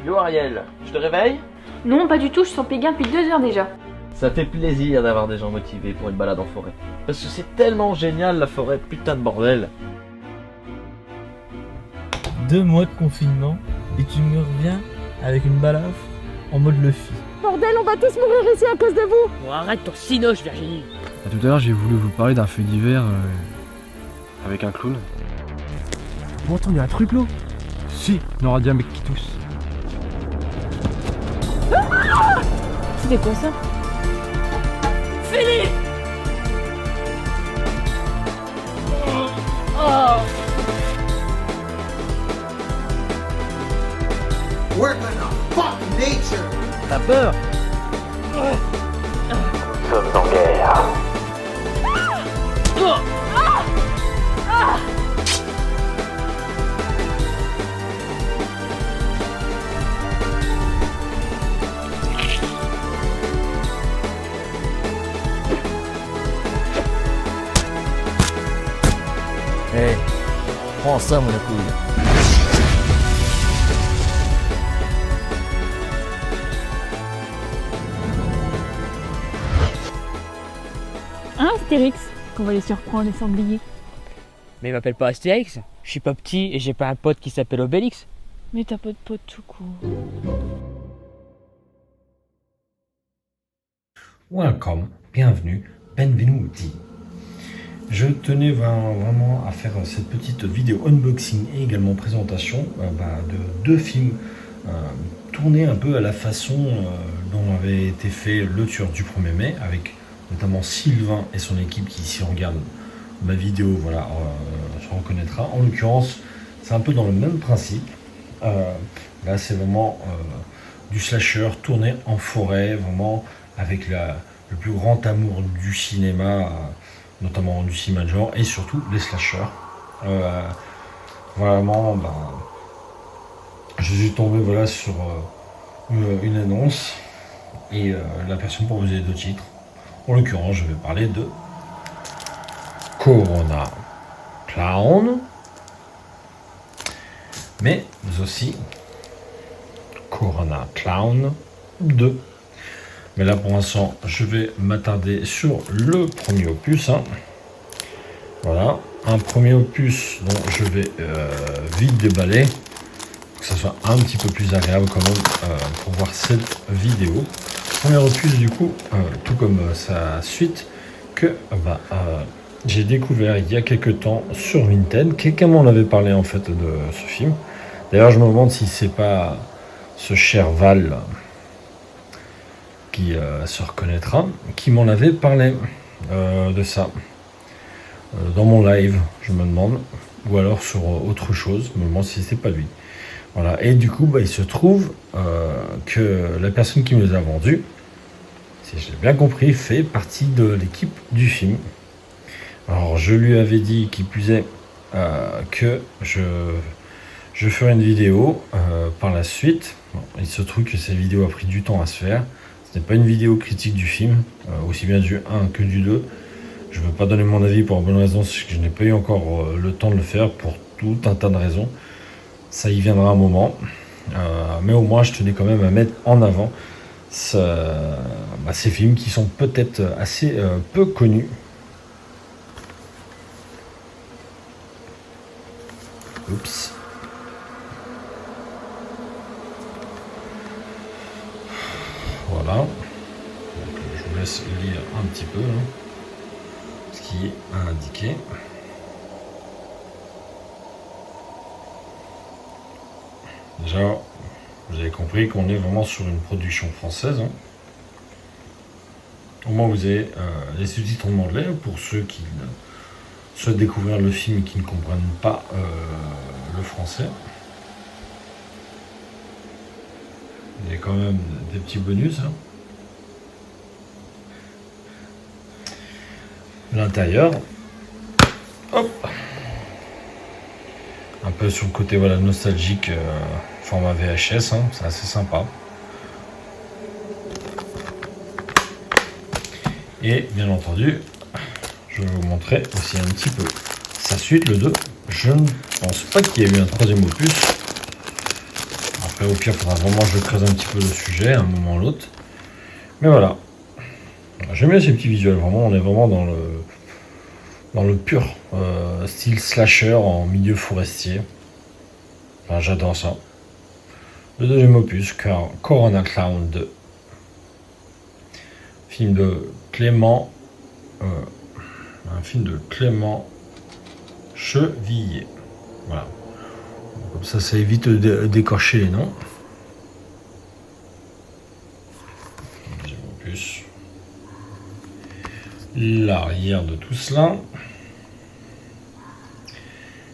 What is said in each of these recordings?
Yo Ariel, je te réveille? Non, pas du tout, je sens péguin depuis 2 heures déjà. Ça fait plaisir d'avoir des gens motivés pour une balade en forêt. Parce que c'est tellement génial la forêt, putain de bordel. 2 mois de confinement et tu me reviens avec une balafre en mode Luffy. Bordel, on va tous mourir ici à cause de vous. Bon, arrête ton cinoche, Virginie. Tout à l'heure, j'ai voulu vous parler d'un feu d'hiver avec un clown. Bon, attends, il y a un truc là. Si, on aura dit un mec qui tousse. C'était quoi ça? Philippe. We're gonna fuck nature! T'as peur? Sommes en guerre. Hey, prends ça mon couille. Hein, Astérix? Qu'on va les surprendre les sangliers. Mais il m'appelle pas Astérix. Je suis pas petit et j'ai pas un pote qui s'appelle Obélix. Mais t'as pas de pote tout court. Welcome, bienvenue, benvenuti. Je tenais vraiment à faire cette petite vidéo unboxing et également présentation de 2 films tournés un peu à la façon dont avait été fait Le Tueur du 1er mai, avec notamment Sylvain et son équipe qui, si on regarde ma vidéo, se reconnaîtra. En l'occurrence, c'est un peu dans le même principe. Là, c'est vraiment du slasher tourné en forêt, vraiment avec le plus grand amour du cinéma, notamment du cinéma de genre, et surtout les slashers. Vraiment, je suis tombé sur une annonce, et la personne proposait 2 titres. En l'occurrence, je vais parler de Corona Clown, mais aussi Corona Clown 2. Mais là, pour l'instant, je vais m'attarder sur le premier opus. Voilà, un premier opus dont je vais vite déballer, pour que ça soit un petit peu plus agréable quand même pour voir cette vidéo. Premier opus, du coup, tout comme sa suite, que j'ai découvert il y a quelques temps sur Vinted. Quelqu'un m'en avait parlé en fait de ce film. D'ailleurs, je me demande si c'est pas ce cher Val qui se reconnaîtra, qui m'en avait parlé de ça dans mon live, je me demande, ou alors sur autre chose, je me demande si c'était pas lui. Voilà, et du coup, il se trouve que la personne qui me les a vendus, si j'ai bien compris, fait partie de l'équipe du film. Alors, je lui avais dit, qui plus est, que je ferai une vidéo par la suite. Bon, il se trouve que cette vidéo a pris du temps à se faire. Ce n'est pas une vidéo critique du film, aussi bien du 1 que du 2. Je ne veux pas donner mon avis pour une bonne raison, c'est que je n'ai pas eu encore le temps de le faire pour tout un tas de raisons. Ça y viendra un moment. Mais au moins, je tenais quand même à mettre en avant ces films qui sont peut-être assez peu connus. Oups. Voilà. Donc, je vous laisse lire un petit peu ce qui est indiqué. Déjà, vous avez compris qu'on est vraiment sur une production française. Au moins, vous avez les sous-titres en anglais pour ceux qui souhaitent découvrir le film et qui ne comprennent pas le français. Il y a quand même des petits bonus. L'intérieur, hop, un peu sur le côté nostalgique, format VHS, c'est assez sympa. Et bien entendu, je vais vous montrer aussi un petit peu sa suite, le 2. Je ne pense pas qu'il y ait eu un 3e opus. Après, au pire, il faudra vraiment que je creuse un petit peu le sujet à un moment ou l'autre. Mais voilà. J'aime bien ces petits visuels, vraiment. On est vraiment dans le pur style slasher en milieu forestier. Enfin, j'adore ça. Le deuxième opus, Corona Clown 2. Film de Clément. Un film de Clément Chevillier. Voilà. Comme ça évite d'écorcher les noms. Deuxième opus. L'arrière de tout cela.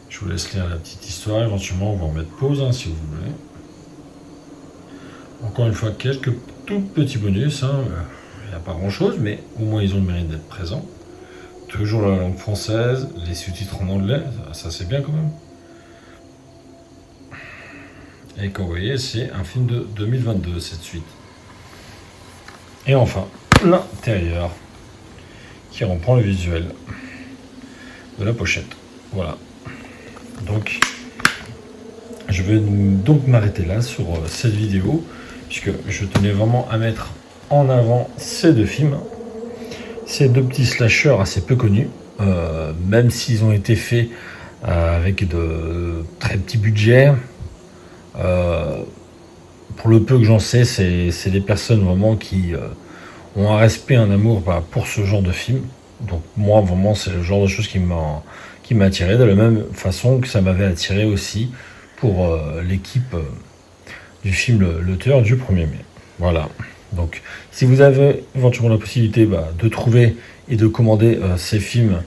Je vous laisse lire la petite histoire. Éventuellement, on va en mettre pause hein, si vous voulez. Encore une fois, quelques tout petits bonus. Hein. Il n'y a pas grand chose, mais au moins ils ont le mérite d'être présents. Toujours la langue française, les sous-titres en anglais, ça c'est bien quand même. Et comme vous voyez, c'est un film de 2022, cette suite. Et enfin, l'intérieur, qui reprend le visuel de la pochette. Voilà. Donc, je vais donc m'arrêter là sur cette vidéo, puisque je tenais vraiment à mettre en avant ces deux films. Ces deux petits slashers assez peu connus, même s'ils ont été faits avec de très petits budgets. Pour le peu que j'en sais, c'est des personnes vraiment qui ont un respect, un amour pour ce genre de film. Donc moi, vraiment, c'est le genre de choses qui m'a attiré, de la même façon que ça m'avait attiré aussi pour l'équipe du film L'auteur du 1er mai. Voilà. Donc, si vous avez éventuellement la possibilité de trouver et de commander ces films,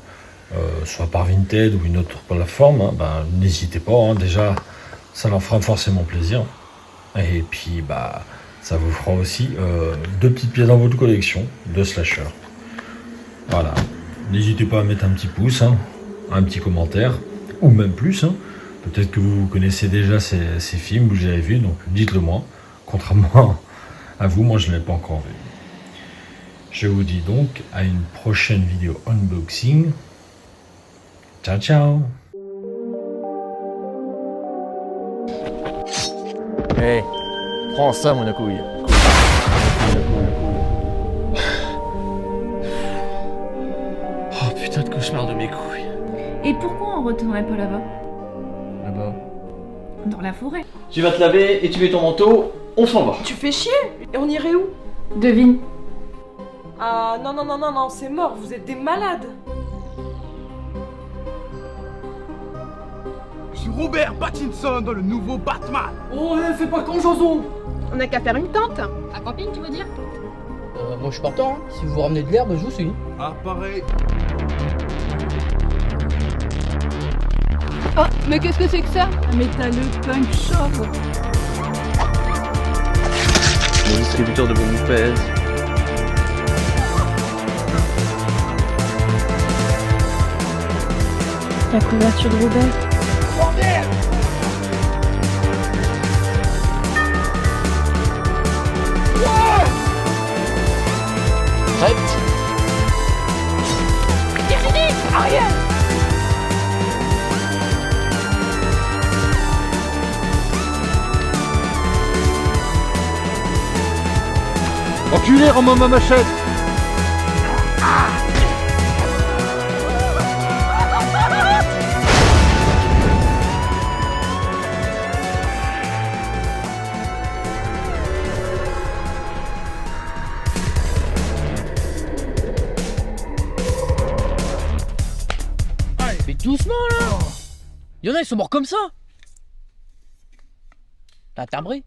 soit par Vinted ou une autre plateforme, n'hésitez pas. Hein, déjà, ça leur fera forcément plaisir. Et puis, ça vous fera aussi 2 petites pièces dans votre collection de slasher. Voilà. N'hésitez pas à mettre un petit pouce, hein, un petit commentaire, ou même plus. Hein. Peut-être que vous connaissez déjà ces films, vous les avez vus, donc dites-le moi. Contrairement à vous, moi je ne l'ai pas encore vu. Je vous dis donc à une prochaine vidéo unboxing. Ciao ciao. Hey, prends ça mon couille. Oh putain de cauchemar de mes couilles. Et pourquoi on retournerait pas là-bas? Là-bas. Dans la forêt. Tu vas te laver et tu mets ton manteau, on s'en va. Tu fais chier. Et on irait où? Devine. Ah non, c'est mort, vous êtes des malades. Je suis Robert Pattinson dans le nouveau Batman. Oh, fais pas con, Joson. On n'a qu'à faire une tente. Un camping, tu veux dire? Moi je suis partant, hein. Si vous ramenez de l'herbe, je vous suis. Ah, pareil. Oh, mais qu'est-ce que c'est que ça? Un métalleux punk shop. Le distributeur de bonbons pèse. La couverture de Robert. Enculé, rends-moi ma machette. Mais doucement là. Y'en a, ils sont morts comme ça. T'as un timbré.